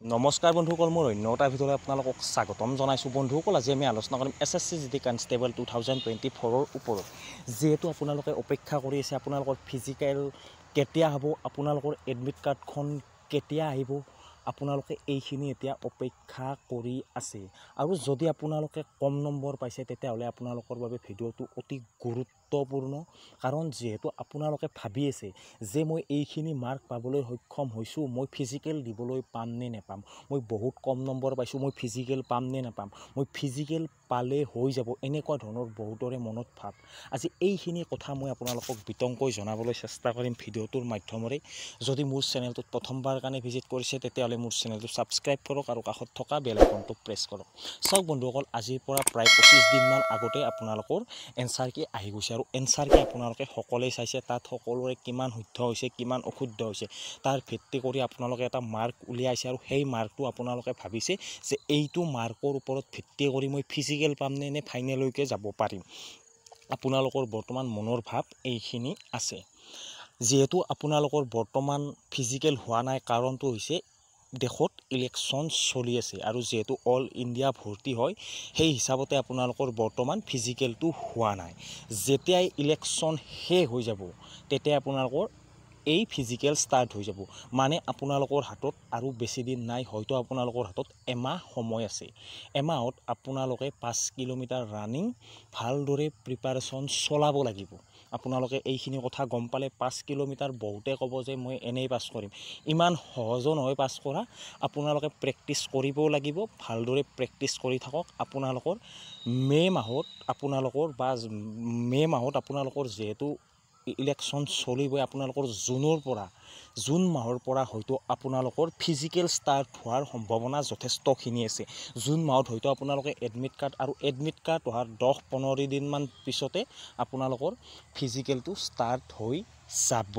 নমস্কাৰ বন্ধুসকল, মোৰ অন্যটা ভিডিঅ'লৈ আপোনালোকক স্বাগতম জনাইছোঁ। বন্ধুসকল, আজি আমি আলোচনা কৰিম SSC GD কনষ্টেবল 2024ৰ ওপৰত। যিহেতু আপোনালোকে অপেক্ষা কৰি আছে আপোনালোকৰ ফিজিকেল কেতিয়া হ'ব, আপোনালোকৰ এডমিট কাৰ্ডখন কেতিয়া আহিব, আপোনালোকে এইখিনি এতিয়া অপেক্ষা কৰি আছে। আৰু যদি আপোনালোকে কম নম্বৰ পাইছে তেতিয়াহ'লে আপোনালোকৰ বাবে ভিডিঅ'টো অতি গুৰুত্বপূৰ্ণ। কাৰণ যিহেতু আপোনালোকে ভাবি আছে যে মই এইখিনি মাৰ্ক পাবলৈ সক্ষম হৈছোঁ, মই ফিজিকেল দিবলৈ পাম নে নেপাম, মই বহুত কম নম্বৰ পাইছোঁ, মই ফিজিকেল পাম নে নাপাম, মই ফিজিকেল পালে হৈ যাব, এনেকুৱা ধৰণৰ বহুতৰে মনত ভাৱ। আজি এইখিনি কথা মই আপোনালোকক বিতংকৈ জনাবলৈ চেষ্টা কৰিম ভিডিঅ'টোৰ মাধ্যমেৰে। যদি মোৰ চেনেলটোত প্ৰথমবাৰ কাৰণে ভিজিট কৰিছে তেতিয়াহ'লে মোৰ চেনেলটো ছাবস্ক্ৰাইব কৰক আৰু কাষত থকা বেল আইকনটো প্ৰেছ কৰক। চাওক বন্ধুসকল, আজিৰ পৰা প্ৰায় 25 দিনমান আগতে আপোনালোকৰ এনচাৰ কি আহি গৈছে আৰু এনচাৰ কি আপোনালোকে সকলোৱে চাইছে। তাত সকলোৰে কিমান শুদ্ধ হৈছে কিমান অশুদ্ধ হৈছে তাৰ ভিত্তি কৰি আপোনালোকে এটা মাৰ্ক উলিয়াইছে আৰু সেই মাৰ্কটো আপোনালোকে ভাবিছে যে এইটো মাৰ্কৰ ওপৰত ভিত্তি কৰি মই ফিজিকেল পাম নে ফাইনেললৈকে যাব পাৰিম। আপোনালোকৰ বৰ্তমান মনৰ ভাৱ এইখিনি আছে। যিহেতু আপোনালোকৰ বৰ্তমান ফিজিকেল হোৱা নাই, কাৰণটো হৈছে দেশত ইলেকশ্যন চলি আছে আৰু যিহেতু অল ইণ্ডিয়া ভৰ্তি হয় সেই হিচাপতে আপোনালোকৰ বৰ্তমান ফিজিকেলটো হোৱা নাই। যেতিয়াই ইলেকশ্যন শেষ হৈ যাব তেতিয়া আপোনালোকৰ এই ফিজিকেল ষ্টাৰ্ট হৈ যাব। মানে আপোনালোকৰ হাতত আৰু বেছি দিন নাই, হয়তো আপোনালোকৰ হাতত এমাহ সময় আছে। এমাহত আপোনালোকে 5 কিলোমিটাৰ ৰানিং ভালদৰে প্ৰিপাৰেশ্যন চলাব লাগিব। আপোনালোকে এইখিনি কথা গম পালে 5 কিলোমিটাৰ বহুতে ক'ব যে মই এনেই পাছ কৰিম, ইমান সহজো নহয় পাছ কৰা। আপোনালোকে প্ৰেক্টিচ কৰিবও লাগিব, ভালদৰে প্ৰেক্টিচ কৰি থাকক। আপোনালোকৰ মে' মাহত আপোনালোকৰ যিহেতু ইলেকশ্যন চলিবই, আপোনালোকৰ জুন মাহৰ পৰা হয়তো আপোনালোকৰ ফিজিকেল ষ্টাৰ্ট হোৱাৰ সম্ভাৱনা যথেষ্টখিনি আছে। জুন মাহত হয়তো আপোনালোকে এডমিট কাৰ্ড অহাৰ 10-15 দিনমান পিছতে আপোনালোকৰ ফিজিকেলটো ষ্টাৰ্ট হৈ যাব।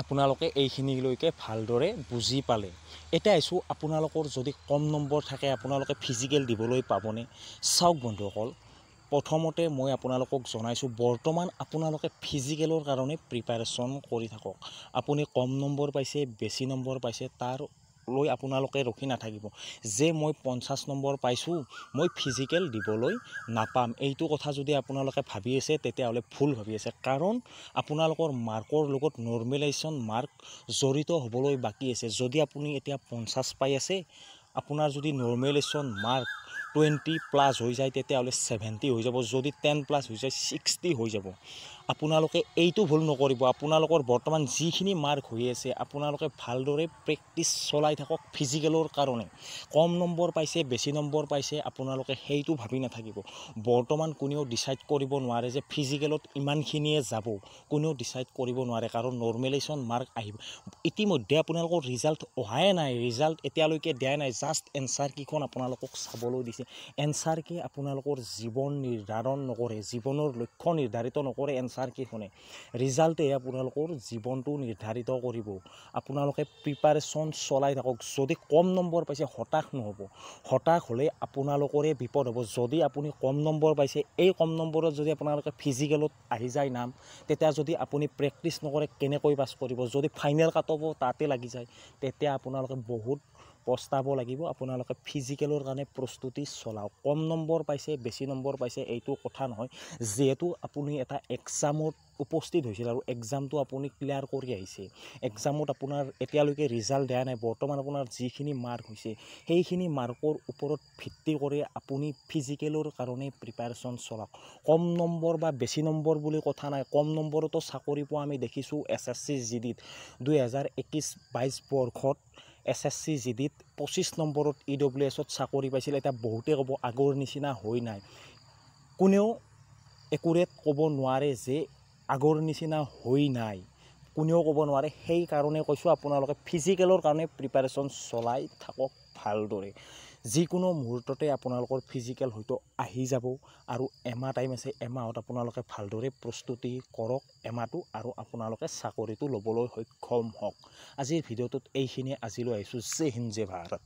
আপোনালোকে এইখিনিলৈকে ভালদৰে বুজি পালে। এতিয়া আহিছোঁ আপোনালোকৰ যদি কম নম্বৰ থাকে আপোনালোকে ফিজিকেল দিবলৈ পাবনে। চাওক বন্ধুসকল, প্ৰথমতে মই আপোনালোকক জনাইছোঁ বৰ্তমান আপোনালোকে ফিজিকেলৰ কাৰণে প্ৰিপাৰেশ্যন কৰি থাকক। আপুনি কম নম্বৰ পাইছে বেছি নম্বৰ পাইছে তাৰ লৈ আপোনালোকে ৰখি নাথাকিব যে মই 50 নম্বৰ পাইছোঁ মই ফিজিকেল দিবলৈ নাপাম। এইটো কথা যদি আপোনালোকে ভাবি আছে তেতিয়াহ'লে ভুল ভাবি আছে। কাৰণ আপোনালোকৰ মাৰ্কৰ লগত নৰ্মেলাইজেশ্যন মাৰ্ক জড়িত হ'বলৈ বাকী আছে। যদি আপুনি এতিয়া 50 পাই আছে, আপোনাৰ যদি নৰ্মেলাইজেশ্যন মাৰ্ক 20+ হৈ যায় তেতিয়াহ'লে 70 হৈ যাব, যদি 10+ হৈ যায় 60 হৈ যাব। আপোনালোকে এইটো ভুল নকৰিব। আপোনালোকৰ বৰ্তমান যিখিনি মাৰ্ক হৈ আছে আপোনালোকে ভালদৰে প্ৰেক্টিচ চলাই থাকক ফিজিকেলৰ কাৰণে। কম নম্বৰ পাইছে বেছি নম্বৰ পাইছে আপোনালোকে সেইটো ভাবি নাথাকিব। বৰ্তমান কোনেও ডিচাইড কৰিব নোৱাৰে যে ফিজিকেলত ইমানখিনিয়ে যাব, কোনেও ডিচাইড কৰিব নোৱাৰে। কাৰণ নৰ্মেলাইজেশ্যন মাৰ্ক আহিব ইতিমধ্যে আপোনালোকৰ ৰিজাল্ট অহাই নাই, ৰিজাল্ট এতিয়ালৈকে দিয়াই নাই। জাষ্ট এনচাৰ কিখন আপোনালোকক চাবলৈ দিছে। এনচাৰ কি আপোনালোকৰ জীৱন নিৰ্ধাৰণ নকৰে, জীৱনৰ লক্ষ্য নিৰ্ধাৰিত নকৰে এনচাৰ কিখনে। ৰিজাল্টেহে আপোনালোকৰ জীৱনটো নিৰ্ধাৰিত কৰিব। আপোনালোকে প্ৰিপাৰেশ্যন চলাই থাকক। যদি কম নম্বৰ পাইছে হতাশ নহ'ব, হতাশ হ'লে আপোনালোকৰে বিপদ হ'ব। যদি আপুনি কম নম্বৰ পাইছে, এই কম নম্বৰত যদি আপোনালোকে ফিজিকেলত আহি যায় নাম, তেতিয়া যদি আপুনি প্ৰেক্টিচ নকৰে কেনেকৈ পাছ কৰিব। যদি ফাইনেল কাট অফ তাতে লাগি যায় তেতিয়া আপোনালোকে বহুত পস্তাব লাগিব। আপোনালোকে ফিজিকেলৰ কাৰণে প্ৰস্তুতি চলাওক। কম নম্বৰ পাইছে বেছি নম্বৰ পাইছে এইটো কথা নহয়। যিহেতু আপুনি এটা এক্সামত উপস্থিত হৈছিল আৰু এক্সামটো আপুনি ক্লিয়াৰ কৰি আহিছে, এক্সামত আপোনাৰ এতিয়ালৈকে ৰিজাল্ট দিয়া নাই, বৰ্তমান আপোনাৰ যিখিনি মাৰ্ক হৈছে সেইখিনি মাৰ্কৰ ওপৰত ভিত্তি কৰি আপুনি ফিজিকেলৰ কাৰণে প্ৰিপাৰেশ্যন চলাওক। কম নম্বৰ বা বেছি নম্বৰ বুলি কথা নাই, কম নম্বৰতো চাকৰি পোৱা আমি দেখিছোঁ। SSC GDত 2021-22 বৰ্ষত SSC GDত 25 নম্বৰত EWSত চাকৰি পাইছিল। এতিয়া বহুতে ক'ব আগৰ নিচিনা হৈ নাই। কোনেও একুৰেট ক'ব নোৱাৰে যে আগৰ নিচিনা হৈ নাই, কোনেও ক'ব নোৱাৰে। সেইকাৰণে কৈছোঁ আপোনালোকে ফিজিকেলৰ কাৰণে প্ৰিপাৰেশ্যন চলাই থাকক ভালদৰে। যিকোনো মুহূৰ্ততে আপোনালোকৰ ফিজিকেল হয়তো আহি যাব আৰু এমাহ টাইম আছে। এমাহত আপোনালোকে ভালদৰে প্ৰস্তুতি কৰক এমাহটো, আৰু আপোনালোকে চাকৰিটো ল'বলৈ সক্ষম হওক। আজিৰ ভিডিঅ'টোত এইখিনিয়ে। আজিলৈ আহিছোঁ। জয় হিন্দ জয় ভাৰত।